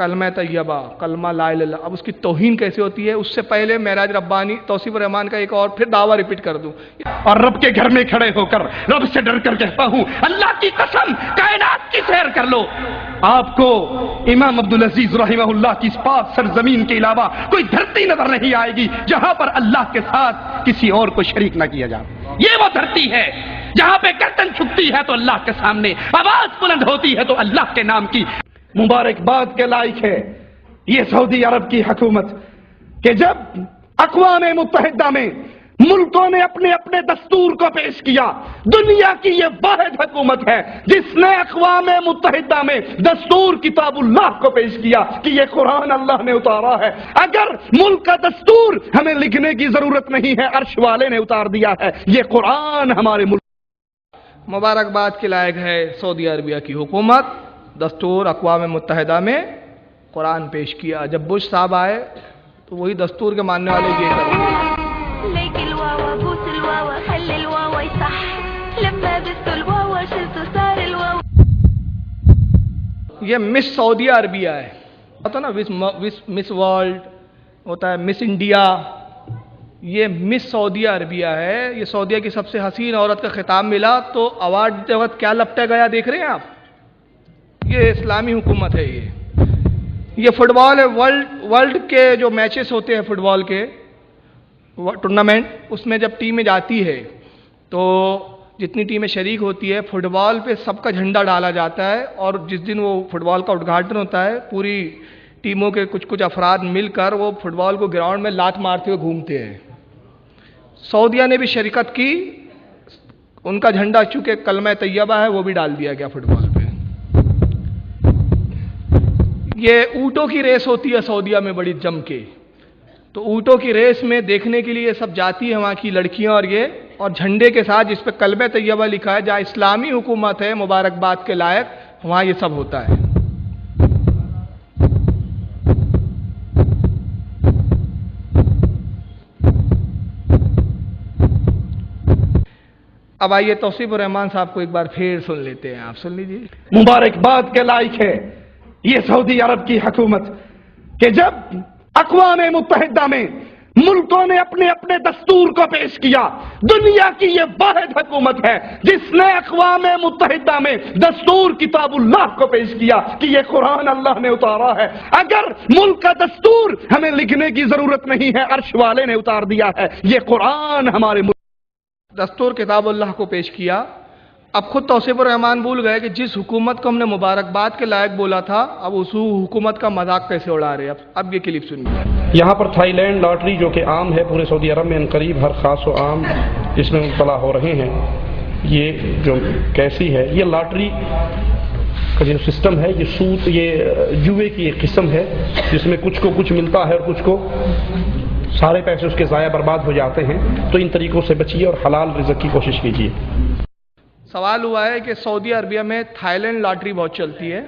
کلمہ طیبہ، کلمہ لا الہ الا اللہ، اب اس کی توہین کیسے ہوتی ہے؟ اس سے پہلے معراج ربانی توصیف الرحمان کا ایک اور پھر دعویٰ ریپیٹ کر دوں. اور رب کے گھر میں کھڑے ہو کر رب سے ڈر کر کہتا ہوں، اللہ کی قسم کائنات کی سیر کر لو، آپ کو امام عبدالعزیز رحمہ اللہ کی اس پاک سرزمین کے علاوہ کوئی دھرتی نظر نہیں آئے گی جہاں پر اللہ کے ساتھ کسی اور کو شریک نہ کیا جائے. یہ وہ دھرتی ہے جہاں پہ گردن جھکتی ہے تو اللہ کے سامنے آواز بلند ہوتی ہے تو اللہ کے نام کی مبارکباد کے لائق ہے یہ سعودی عرب کی حکومت کہ جب اقوام متحدہ میں ملکوں نے اپنے اپنے دستور کو پیش کیا. دنیا کی یہ واحد حکومت ہے جس نے اقوام متحدہ میں دستور کتاب اللہ کو پیش کیا کہ یہ قرآن اللہ نے اتارا ہے. اگر ملک کا دستور ہمیں لکھنے کی ضرورت نہیں ہے، عرش والے نے اتار دیا ہے. یہ قرآن ہمارے ملک. مبارکباد کے لائق ہے سعودی عربیہ کی حکومت، دستور اقوام متحدہ میں قرآن پیش کیا. جب بش صاحب آئے تو وہی دستور کے ماننے والے یہ کریں گے. یہ مس سعودی عربیہ ہے، ہوتا نا مس ورلڈ ہوتا ہے، مس انڈیا، یہ مس سعودی عربیہ ہے. یہ سعودیہ کی سب سے حسین عورت کا خطاب ملا تو ایوارڈ دیتے وقت کیا لپٹا گیا دیکھ رہے ہیں آپ؟ یہ اسلامی حکومت ہے. یہ فٹ بال ہے، ورلڈ کے جو میچز ہوتے ہیں فٹ بال کے ٹورنامنٹ، اس میں جب ٹیمیں جاتی ہے تو جتنی ٹیمیں شریک ہوتی ہے فٹ بال پہ سب کا جھنڈا ڈالا جاتا ہے، اور جس دن وہ فٹ بال کا اُدگھاٹن ہوتا ہے پوری ٹیموں کے کچھ افراد مل کر وہ فٹ بال کو گراؤنڈ میں لات مارتے ہوئے گھومتے ہیں. سعودیہ نے بھی شرکت کی، ان کا جھنڈا چونکہ کلمہ طیبہ ہے وہ بھی ڈال دیا گیا فٹ بال پہ. یہ اونٹوں کی ریس ہوتی ہے سعودیہ میں بڑی جم کے، تو اونٹوں کی ریس میں دیکھنے کے لیے سب جاتی ہیں وہاں کی لڑکیاں، اور جھنڈے کے ساتھ جس پہ کلمہ طیبہ لکھا ہے، جہاں اسلامی حکومت ہے مبارکباد کے لائق، وہاں یہ سب ہوتا ہے. اب آئیے توصیف الرحمان صاحب کو ایک بار پھر سن لیتے ہیں، آپ سن لیجیے. مبارکباد کے لائق ہے یہ سعودی عرب کی حکومت کہ جب اقوام متحدہ میں ملکوں نے اپنے اپنے دستور کو پیش کیا. دنیا کی یہ واحد حکومت ہے جس نے اقوام متحدہ میں دستور کتاب اللہ کو پیش کیا کہ یہ قرآن اللہ نے اتارا ہے. اگر ملک کا دستور ہمیں لکھنے کی ضرورت نہیں ہے، عرش والے نے اتار دیا ہے. یہ قرآن ہمارے ملک دستور کتاب اللہ کو پیش کیا. اب خود توصیف الرحمان بھول گئے کہ جس حکومت کو ہم نے مبارکباد کے لائق بولا تھا، اب اس حکومت کا مذاق کیسے اڑا رہے ہیں. اب یہ کلپ سنیے. یہاں پر تھائی لینڈ لاٹری جو کہ عام ہے پورے سعودی عرب میں، انقریب ہر خاص و عام جس میں مبتلا ہو رہے ہیں. یہ جو کیسی ہے، یہ لاٹری کا جو سسٹم ہے، یہ سود، یہ جوئے کی ایک قسم ہے جس میں کچھ کو کچھ ملتا ہے اور کچھ کو سارے پیسے اس کے ضائع برباد ہو جاتے ہیں. تو ان طریقوں سے بچیے اور حلال رزق کی کوشش کیجیے. سوال ہوا ہے کہ سعودی عربیہ میں تھائی لینڈ لاٹری بہت چلتی ہے،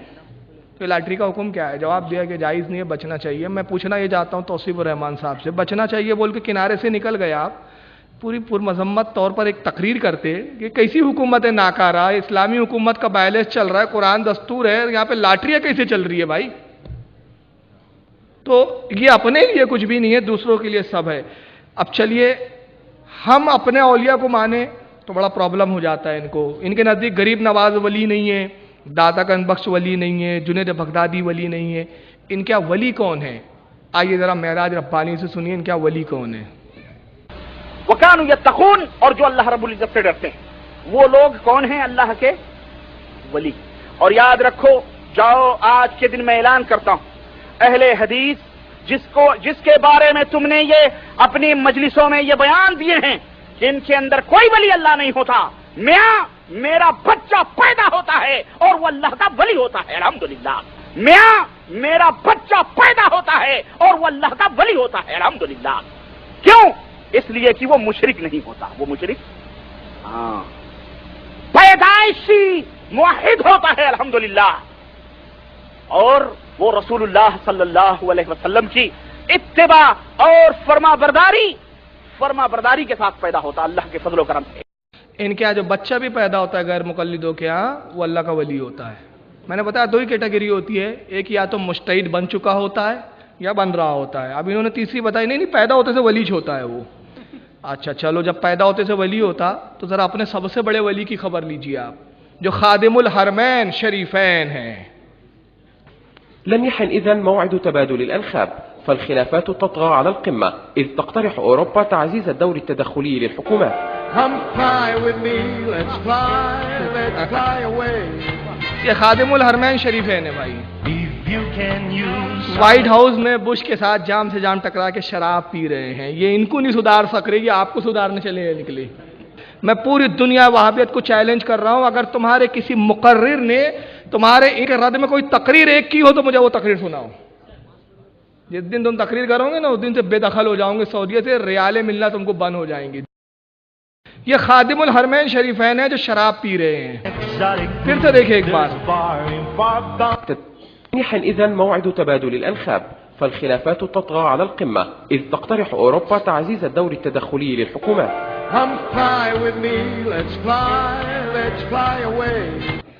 تو لاٹری کا حکم کیا ہے؟ جواب دیا کہ جائز نہیں ہے، بچنا چاہیے. میں پوچھنا یہ چاہتا ہوں توصیف الرحمان صاحب سے، بچنا چاہیے بول کے کنارے سے نکل گئے آپ، پوری پرمذمت طور پر ایک تقریر کرتے کہ کیسی حکومت ہے ناکارہ، اسلامی حکومت کا بیلنس چل رہا ہے، قرآن دستور ہے، یہاں پہ لاٹریاں کیسے چل رہی ہے بھائی؟ تو یہ اپنے لیے کچھ بھی نہیں ہے، دوسروں کے لیے سب ہے. اب چلیے ہم اپنے اولیاء کو مانیں تو بڑا پرابلم ہو جاتا ہے. ان کے نزدیک غریب نواز ولی نہیں ہے، داتا گنج بخش ولی نہیں ہے، جنید بغدادی ولی نہیں ہے. ان کیا ولی کون ہے؟ آئیے ذرا معراج ربانی سے سنیے ان کیا ولی کون ہے. وَكَانُوا يَتَّقُونَ، اور جو اللہ رب العزت سے ڈرتے ہیں وہ لوگ کون ہیں؟ اللہ کے ولی. اور یاد رکھو، جاؤ آج کے دن میں اعلان کرتا ہوں، اہل حدیث جس کے بارے میں تم نے یہ اپنی مجلسوں میں یہ بیان دیے ہیں کہ ان کے اندر کوئی ولی اللہ نہیں ہوتا، میرا بچہ پیدا ہوتا ہے اور وہ اللہ کا ولی ہوتا ہے. الحمدللہ. میرا بچہ پیدا ہوتا ہے اور وہ اللہ کا ولی ہوتا ہے. الحمدللہ. کیوں؟ اس لیے کہ وہ مشرک نہیں ہوتا. وہ مشرک پیدائشی موحد ہوتا ہے. الحمدللہ. اور وہ رسول اللہ صلی اللہ علیہ وسلم کی اتباع اور فرما برداری کے ساتھ پیدا ہوتا اللہ کے فضل و کرم سے. ان کے یہاں جو بچہ بھی پیدا ہوتا ہے غیر مقلدوں کے ہاں، وہ اللہ کا ولی ہوتا ہے. میں نے بتایا 2 ہی کیٹیگری ہوتی ہے، ایک یا تو مجتہد بن چکا ہوتا ہے یا بن رہا ہوتا ہے. اب انہوں نے تیسری بتائی، نہیں پیدا ہوتے سے ولی ہوتا ہے وہ. اچھا چلو، جب پیدا ہوتے سے ولی ہوتا تو ذرا اپنے سب سے بڑے ولی کی خبر لیجیے آپ، جو خادم الحرمین شریفین ہیں. لم يحن إذن موعد تبادل الأنخاب، فالخلافات تطغى على القمة إذ تقترح أوروبا تعزيز الدور التدخلي للحكومات. یہ خادم الحرمین شریفین ہے بھائی. وائٹ ہاؤس میں بش کے ساتھ جام سے جام ٹکرا کے شراب پی رہے ہیں. یہ ان کو نہیں سدھار سک رہے، یہ آپ کو سدھارنے چلے نکلے. میں پوری دنیا وہابیت کو چیلنج کر رہا ہوں، اگر تمہارے کسی مقرر نے تمہارے ان کے رد میں کوئی تقریر ایک کی ہو تو مجھے وہ تقریر سناؤ. جس دن تم تقریر کرو گے نا اس دن سے بے دخل ہو جاؤں گے سعودیہ سے، ریالیں ملنا تم کو بند ہو جائیں گی. یہ خادم الحرمین شریفین ہیں جو شراب پی رہے ہیں. پھر سے دیکھیں ایک بار. لم يحن إذن موعد تبادل الأنخاب، فالخلافات تطغى على القمة إذ تقترح أوروبا تعزيز الدور التدخلي للحكومات.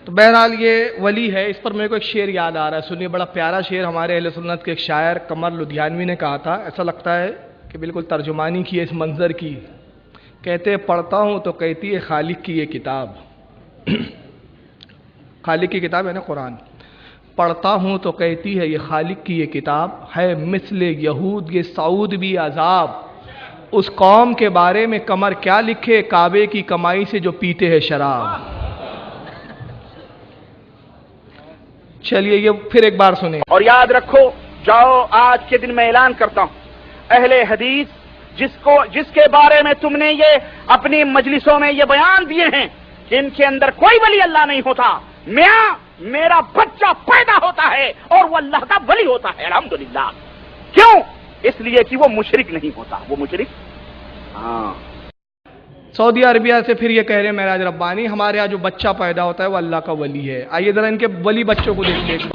تو بہرحال یہ ولی ہے. اس پر میرے کو ایک شعر یاد آ رہا ہے، سنیے. بڑا پیارا شعر ہمارے اہل سنت کے ایک شاعر قمر لدھیانوی نے کہا تھا. ایسا لگتا ہے کہ بالکل ترجمانی کی ہے اس منظر کی. کہتے پڑھتا ہوں تو کہتی ہے خالق کی یہ کتاب. خالق کی کتاب ہے نا قرآن. پڑھتا ہوں تو کہتی ہے یہ خالق کی یہ کتاب ہے مثل یہود یہ سعود بھی عذاب. اس قوم کے بارے میں قمر کیا لکھے، کعبے کی کمائی سے جو پیتے ہیں شراب. چلیے یہ پھر ایک بار سنیں. اور یاد رکھو، جاؤ آج کے دن میں اعلان کرتا ہوں، اہل حدیث جس کے بارے میں تم نے یہ اپنی مجلسوں میں یہ بیان دیے ہیں کہ ان کے اندر کوئی ولی اللہ نہیں ہوتا، میرا بچہ پیدا ہوتا ہے اور وہ اللہ کا ولی ہوتا ہے الحمدللہ. کیوں؟ اس لیے کہ وہ مشرک نہیں ہوتا. وہ مشرک سعودی عربیہ سے پھر یہ کہہ رہے ہیں معراج ربانی ہمارے ہاں جو بچہ پیدا ہوتا ہے وہ اللہ کا ولی ہے. آئیے ذرا ان کے ولی بچوں کو دیکھتے ہیں.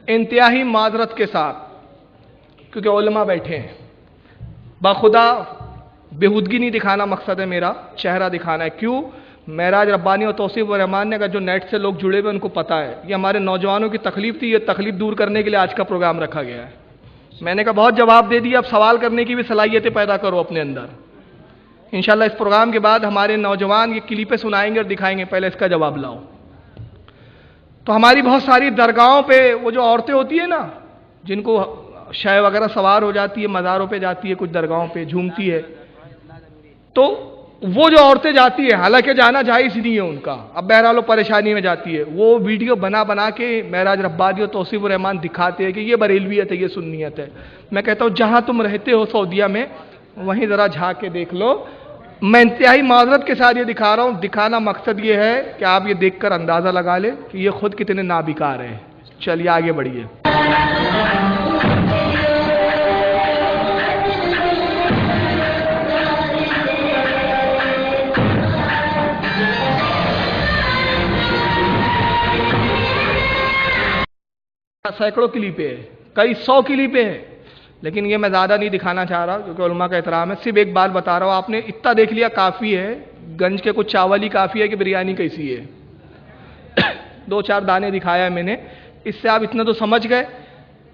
انتہائی معذرت کے ساتھ، کیونکہ علماء بیٹھے ہیں، بخدا بےہودگی نہیں دکھانا مقصد ہے میرا، چہرہ دکھانا ہے. کیوں؟ معراج ربانی اور توصیف الرحمان نے، اگر جو نیٹ سے لوگ جڑے ہوئے ان کو پتا ہے یہ ہمارے نوجوانوں کی تکلیف تھی. یہ تکلیف دور کرنے کے لیے آج کا پروگرام رکھا گیا ہے. میں نے کہا بہت جواب دے دیا، اب سوال کرنے کی بھی صلاحیتیں پیدا کرو اپنے اندر. انشاءاللہ اس پروگرام کے بعد ہمارے نوجوان یہ کلپیں سنائیں گے اور دکھائیں گے، پہلے اس کا جواب لاؤ. تو ہماری بہت ساری درگاہوں پہ وہ جو عورتیں ہوتی ہیں نا، جن کو شے وغیرہ سوار ہو جاتی ہے، مزاروں پہ جاتی ہے، کچھ درگاہوں پہ جھومتی ہے، تو وہ جو عورتیں جاتی ہیں، حالانکہ جانا جائز نہیں ہے ان کا، اب بہرحال پریشانی میں جاتی ہے، وہ ویڈیو بنا کے معراج ربانی اور توصیف الرحمان دکھاتے ہیں کہ یہ بریلویت ہے، یہ سنیت ہے. میں کہتا ہوں جہاں تم رہتے ہو سعودیہ میں وہیں ذرا جھانک کے دیکھ لو. میں انتہائی معذرت کے ساتھ یہ دکھا رہا ہوں. دکھانا مقصد یہ ہے کہ آپ یہ دیکھ کر اندازہ لگا لیں کہ یہ خود کتنے نابکار ہیں. چلیے آگے بڑھیے. سینکڑوں کلپیں ہیں، کئی 100 کلپیں ہیں، لیکن یہ میں زیادہ نہیں دکھانا چاہ رہا کیونکہ علماء کا احترام ہے. صرف ایک بات بتا رہا ہوں، آپ نے اتنا دیکھ لیا کافی ہے. گنج کے کچھ چاول ہی کافی ہے کہ بریانی کیسی ہے. 2-4 دانے دکھایا ہے میں نے، اس سے آپ اتنا تو سمجھ گئے.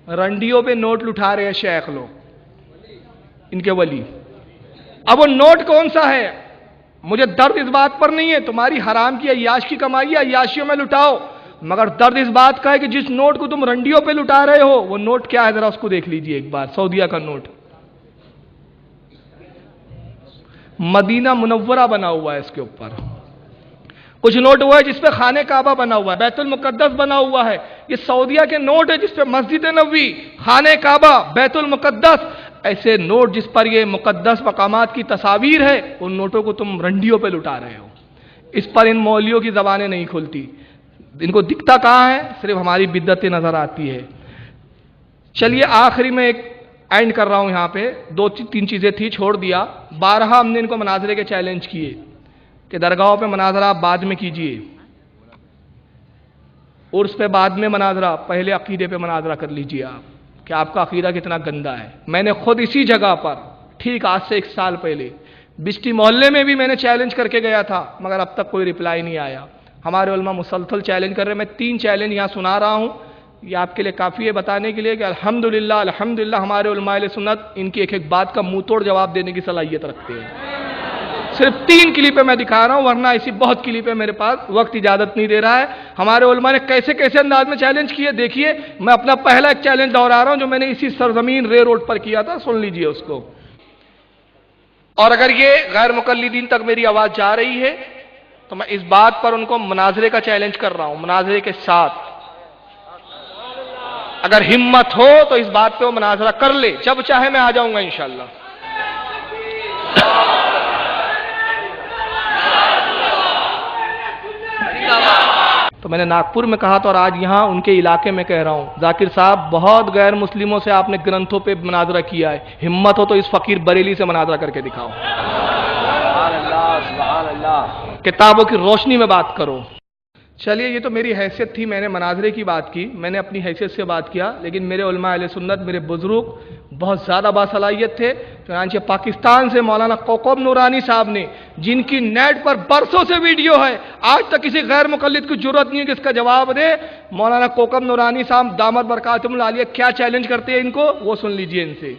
رنڈیوں پہ نوٹ لٹھا رہے ہیں شیخ لوگ، ان کے ولی. اب وہ نوٹ کون سا ہے؟ مجھے درد اس بات پر نہیں ہے، تمہاری حرام کی عیاش کی کمائی ہے، عیاشیوں میں لٹاؤ، مگر درد اس بات کا ہے کہ جس نوٹ کو تم رنڈیوں پہ لٹا رہے ہو وہ نوٹ کیا ہے، ذرا اس کو دیکھ لیجئے ایک بار. سعودیہ کا نوٹ مدینہ منورہ بنا ہوا ہے، اس کے اوپر کچھ نوٹ ہوا ہے جس پہ خانہ کعبہ بنا ہوا ہے، بیت المقدس بنا ہوا ہے. یہ سعودیہ کے نوٹ ہے جس پہ مسجد نبوی، خانہ کعبہ، بیت المقدس، ایسے نوٹ جس پر یہ مقدس مقامات کی تصاویر ہے، ان نوٹوں کو تم رنڈیوں پہ لٹا رہے ہو. اس پر ان مولویوں کی زبانیں نہیں کھلتی. ان کو دکھتا کہاں ہے؟ صرف ہماری بدعتیں نظر آتی ہے. چلیے آخری میں ایک اینڈ کر رہا ہوں یہاں پہ. 2-3 چیزیں تھی, چھوڑ دیا. 12 ہم نے ان کو مناظرے کے چیلنج کیے کہ درگاہوں پہ مناظرہ آپ بعد میں کیجئے, عرس پہ بعد میں مناظرہ, پہلے عقیدے پہ مناظرہ کر لیجئے آپ کہ آپ کا عقیدہ کتنا گندا ہے. میں نے خود اسی جگہ پر ٹھیک آج سے 1 سال پہلے بسٹی محلے میں بھی میں نے چیلنج کر کے گیا تھا, مگر اب تک کوئی رپلائی نہیں آیا. ہمارے علماء مسلسل چیلنج کر رہے ہیں. میں 3 چیلنج یہاں سنا رہا ہوں, یہ آپ کے لیے کافی ہے بتانے کے لیے کہ الحمدللہ ہمارے علماء اہل سنت ان کی ایک ایک بات کا منہ توڑ جواب دینے کی صلاحیت رکھتے ہیں. صرف 3 کلپیں میں دکھا رہا ہوں, ورنہ ایسی بہت کلپیں میرے پاس, وقت اجازت نہیں دے رہا ہے. ہمارے علماء نے کیسے کیسے انداز میں چیلنج کیے دیکھیے. میں اپنا پہلا ایک چیلنج دہرا رہا ہوں جو میں نے اسی سرزمین رے روڈ پر کیا تھا, سن لیجئے اس کو. اور اگر یہ غیر مقلدین تک میری آواز جا رہی ہے تو میں اس بات پر ان کو مناظرے کا چیلنج کر رہا ہوں, مناظرے کے ساتھ. اگر ہمت ہو تو اس بات پہ وہ مناظرہ کر لے, جب چاہے میں آ جاؤں گا انشاءاللہ. تو میں نے ناگپور میں کہا تھا اور آج یہاں ان کے علاقے میں کہہ رہا ہوں, ذاکر صاحب بہت غیر مسلموں سے آپ نے گرنتھوں پہ مناظرہ کیا ہے, ہمت ہو تو اس فقیر بریلی سے مناظرہ کر کے دکھاؤ. سبحان اللہ, کتابوں کی روشنی میں بات کرو. چلیے یہ تو میری حیثیت تھی, میں نے مناظرے کی بات کی, میں نے اپنی حیثیت سے بات کیا, لیکن میرے علماء اہل سنت, میرے بزرگ بہت زیادہ باصلاحیت تھے. چنانچہ پاکستان سے مولانا کوکب نورانی صاحب نے, جن کی نیٹ پر برسوں سے ویڈیو ہے, آج تک کسی غیر مقلد کی ضرورت نہیں ہے کہ اس کا جواب دے. مولانا کوکب نورانی صاحب دامت برکاتہم العالیہ کیا چیلنج کرتے ہیں ان کو, وہ سن لیجئے ان سے.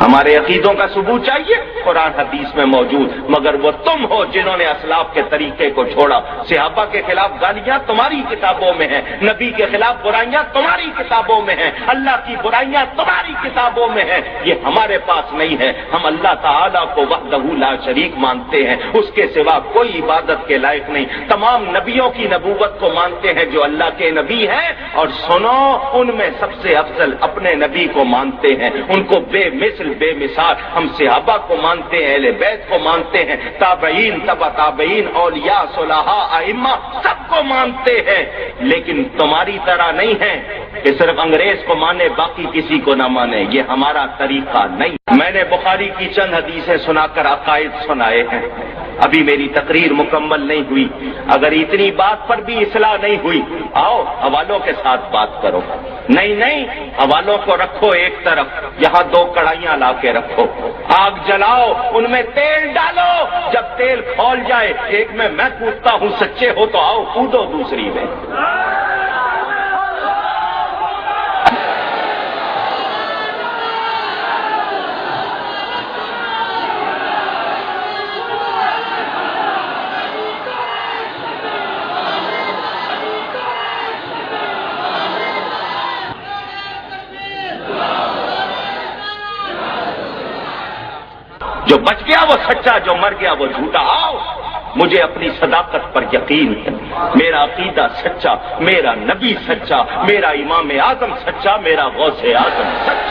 ہمارے عقیدوں کا ثبوت چاہیے, قرآن حدیث میں موجود, مگر وہ تم ہو جنہوں نے اسلاف کے طریقے کو چھوڑا. صحابہ کے خلاف گالیاں تمہاری کتابوں میں ہیں, نبی کے خلاف برائیاں تمہاری کتابوں میں ہیں, اللہ کی برائیاں تمہاری کتابوں میں ہیں. یہ ہمارے پاس نہیں ہے. ہم اللہ تعالیٰ کو وحدہ لا شریک مانتے ہیں, اس کے سوا کوئی عبادت کے لائق نہیں. تمام نبیوں کی نبوت کو مانتے ہیں جو اللہ کے نبی ہیں, اور سنو ان میں سب سے افضل اپنے نبی کو مانتے ہیں, ان کو بے مثل بے مثال. ہم صحابہ کو مانتے ہیں, اہل بیت کو مانتے ہیں, تابعین, تبع تابعین, اولیاء, صلحاء, ائمہ سب کو مانتے ہیں. لیکن تمہاری طرح نہیں ہے کہ صرف انگریز کو مانے باقی کسی کو نہ مانے. یہ ہمارا طریقہ نہیں. میں نے بخاری کی چند حدیثیں سنا کر عقائد سنائے ہیں. ابھی میری تقریر مکمل نہیں ہوئی. اگر اتنی بات پر بھی اصلاح نہیں ہوئی, آؤ حوالوں کے ساتھ بات کرو. نہیں, حوالوں کو رکھو ایک طرف, یہاں 2 کڑھائیاں لا کے رکھو, آگ جلاؤ, ان میں تیل ڈالو. جب تیل کھول جائے, ایک میں کودتا ہوں, سچے ہو تو آؤ کودو دوسری میں. جو بچ گیا وہ سچا, جو مر گیا وہ جھوٹا. آؤ, مجھے اپنی صداقت پر یقین ہے. میرا عقیدہ سچا, میرا نبی سچا, میرا امام اعظم سچا, میرا غوث اعظم سچا.